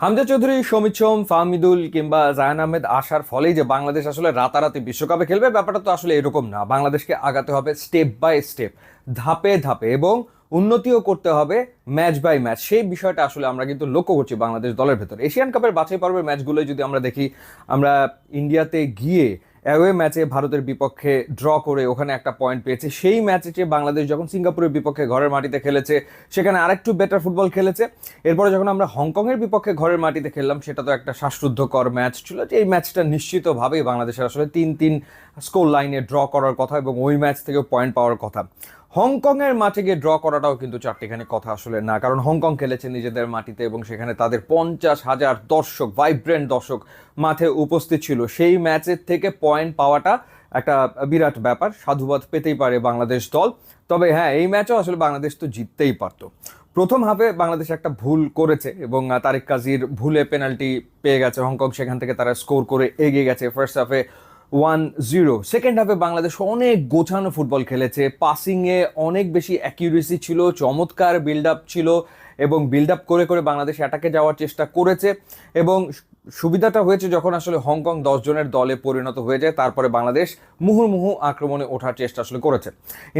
হামজা চৌধুরী, সমিত সোম, ফাহমিদুল কিংবা জাহান আহমেদ আসার ফলেই যে বাংলাদেশ আসলে রাতারাতি বিশ্বকাপে খেলবে ব্যাপারটা তো আসলে এরকম না। বাংলাদেশকে আগাতে হবে স্টেপ বাই স্টেপ, ধাপে ধাপে, এবং উন্নতিও করতে হবে ম্যাচ বাই ম্যাচ। সেই বিষয়টা আসলে আমরা কিন্তু লক্ষ্য করছি বাংলাদেশ দলের ভেতর। এশিয়ান কাপের বাছাই পর্বের ম্যাচগুলোই যদি আমরা দেখি, আমরা ইন্ডিয়াতে গিয়ে অ্যাওয়ে ম্যাচে ভারতের বিপক্ষে ড্র করে ওখানে একটা পয়েন্ট পেয়েছে। সেই ম্যাচে যে বাংলাদেশ যখন সিঙ্গাপুরের বিপক্ষে ঘরের মাটিতে খেলেছে সেখানে আরেকটু বেটার ফুটবল খেলেছে। এরপরে যখন আমরা হংকংয়ের বিপক্ষে ঘরের মাটিতে খেললাম সেটা তো একটা শ্বাসরুদ্ধকর ম্যাচ ছিল, যে এই ম্যাচটা নিশ্চিতভাবেই বাংলাদেশের আসলে 3-3 স্কোর লাইনে ড্র করার কথা এবং ওই ম্যাচ থেকেও পয়েন্ট পাওয়ার কথা। হংকংয়ের মাঠে গিয়ে ড্র করাটাও কিন্তু চারটিখানি কথা আসলে না, কারণ হংকং খেলেছে নিজেদের মাটিতে এবং সেখানে তাদের 50,000 দর্শক, ভাইব্রেন্ট দর্শক মাঠে উপস্থিত ছিল। সেই ম্যাচের থেকে পয়েন্ট পাওয়াটা একটা বিরাট ব্যাপার, সাধুবাদ পেতেই পারে বাংলাদেশ দল। তবে হ্যাঁ, এই ম্যাচও আসলে বাংলাদেশ তো জিততেই পারতো। প্রথম হাফে বাংলাদেশ একটা ভুল করেছে এবং তারিক কাজীর ভুলে পেনাল্টি পেয়ে গেছে হংকং, সেখান থেকে তারা স্কোর করে এগিয়ে গেছে ফার্স্ট হাফে 1-0। সেকেন্ড হাফে বাংলাদেশ অনেক গোছানো ফুটবল খেলেছে, পাসিংয়ে অনেক বেশি অ্যাকিউরেসি ছিল, চমৎকার বিল্ড আপ ছিল এবং বিল্ড আপ করে করে বাংলাদেশ অ্যাটাকে যাওয়ার চেষ্টা করেছে। এবং সুবিধাটা হয়েছে যখন আসলে হংকং 10 জনের দলে পরিণত হয়ে যায়, তারপরে বাংলাদেশ মুহুর্মুহু আক্রমণে ওঠার চেষ্টা আসলে করেছে।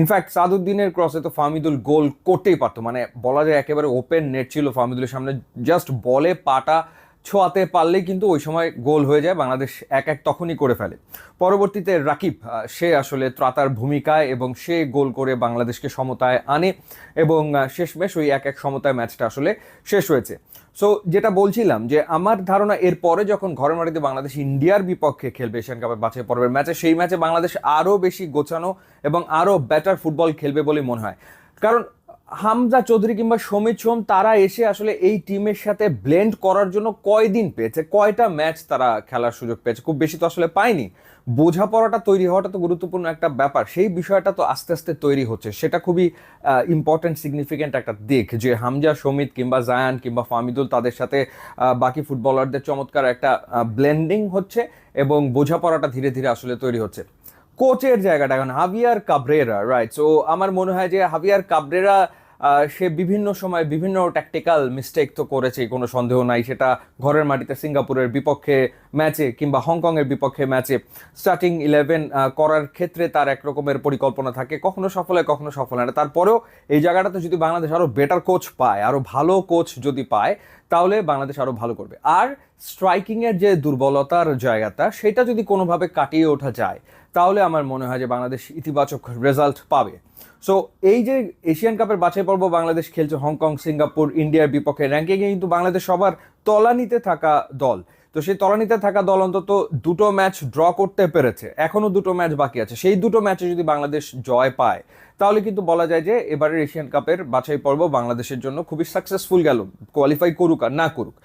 ইনফ্যাক্ট সাদুদ্দিনের ক্রসে তো ফাহমিদুল গোল করতেই পারতো, মানে বলা যায় একেবারে ওপেন নেট ছিল ফাহমিদুলের সামনে, জাস্ট বলে পাটা ছোঁয়াতে পারলেই কিন্তু ওই সময় গোল হয়ে যায়, বাংলাদেশ 1-1 তখনই করে ফেলে। পরবর্তীতে রাকিব, সে আসলে ত্রাতার ভূমিকায় এবং সে গোল করে বাংলাদেশকে সমতায় আনে এবং শেষমেশ ওই 1-1 সমতায় ম্যাচটা আসলে শেষ হয়েছে। সো যেটা বলছিলাম, যে আমার ধারণা এরপরে যখন ঘরের মাটিতে বাংলাদেশ ইন্ডিয়ার বিপক্ষে খেলবে এশিয়ান কাপের বাছাই পর্বের ম্যাচে, সেই ম্যাচে বাংলাদেশ আরও বেশি গোছানো এবং আরও বেটার ফুটবল খেলবে বলে মনে হয়। কারণ হামজা চৌধুরী কিংবা সমিত সোম তারা এসে আসলে এই টিমের সাথে ব্লেন্ড করার জন্য কয়দিন পেয়েছে, কয়টা ম্যাচ তারা খেলার সুযোগ পেয়েছে, খুব বেশি তো আসলে পায়নি। বোঝাপড়াটা তৈরি হওয়াটা তো গুরুত্বপূর্ণ একটা ব্যাপার, সেই বিষয়টা তো আস্তে আস্তে তৈরি হচ্ছে, সেটা খুবই ইম্পর্টেন্ট সিগনিফিকেন্ট একটা দিক, যে হামজা, সমিত কিংবা জায়ান কিংবা ফাহমিদুল তাদের সাথে বাকি ফুটবলারদের চমৎকার একটা ব্লেন্ডিং হচ্ছে এবং বোঝাপড়াটা ধীরে ধীরে আসলে তৈরি হচ্ছে। কোচের জায়গাটা এখন হাভিয়ার কাবরেরা, রাইট? সো আমার মনে হয় যে হাভিয়ার কাবরেরা সে বিভিন্ন সময় বিভিন্ন ট্যাকটিক্যাল মিস্টেক তো করেছে, কোনো সন্দেহ নাই। সেটা ঘরের মাটিতে সিঙ্গাপুরের বিপক্ষে ম্যাচে কিংবা হংকংয়ের বিপক্ষে ম্যাচে স্টার্টিং 11 করার ক্ষেত্রে তার এক রকমের পরিকল্পনা থাকে, কখনো সফল হয় কখনো সফল হয় না। তারপরেও এই জায়গাটাতে যদি বাংলাদেশ আরও বেটার কোচ পায়, আরও ভালো কোচ যদি পায়, তাহলে বাংলাদেশ আরও ভালো করবে। আর স্ট্রাইকিংয়ের যে দুর্বলতার জায়গাটা, সেটা যদি কোনোভাবে কাটিয়ে ওঠা যায়, তাহলে আমার মনে হয় যে বাংলাদেশ ইতিবাচক রেজাল্ট পাবে। সো এই যে এশিয়ান কাপের বাছাই পর্ব বাংলাদেশ খেলছে হংকং, সিঙ্গাপুর, ইন্ডিয়ার বিপক্ষে, র্যাঙ্কিংয়ে কিন্তু বাংলাদেশ সবার তলানিতে থাকা দল। তো সেই তলানিতে থাকা দল অন্তত দুটো ম্যাচ ড্র করতে পেরেছে, এখনো দুটো ম্যাচ বাকি আছে। সেই দুটো ম্যাচে যদি বাংলাদেশ জয় পায়, তাহলে কিন্তু বলা যায় যে এবারের এশিয়ান কাপের বাছাই পর্ব বাংলাদেশের জন্য খুবই সাকসেসফুল গেল। কোয়ালিফাই করুক আর না করুক,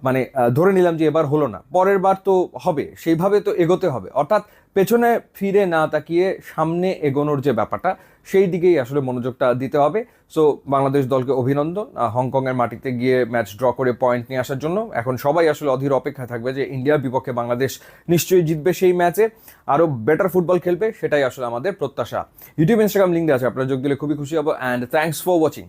মানে ধরে নিলাম যে এবার হলো না, পরের বার তো হবে, সেইভাবে তো এগোতে হবে। অর্থাৎ পেছনে ফিরে না তাকিয়ে সামনে এগোনোর যে ব্যাপারটা, সেই দিকেই আসলে মনোযোগটা দিতে হবে। সো বাংলাদেশ দলকে অভিনন্দন হংকংয়ের মাটিতে গিয়ে ম্যাচ ড্র করে পয়েন্ট নিয়ে আসার জন্য। এখন সবাই আসলে অধীর অপেক্ষা থাকবে যে ইন্ডিয়ার বিপক্ষে বাংলাদেশ নিশ্চয়ই জিতবে, সেই ম্যাচে আরও বেটার ফুটবল খেলবে, সেটাই আসলে আমাদের প্রত্যাশা। ইউটিউব, ইনস্টাগ্রাম লিঙ্ক দেওয়া আছে, আপনারা যোগ দিলে খুবই খুশি হবো। And thanks for watching.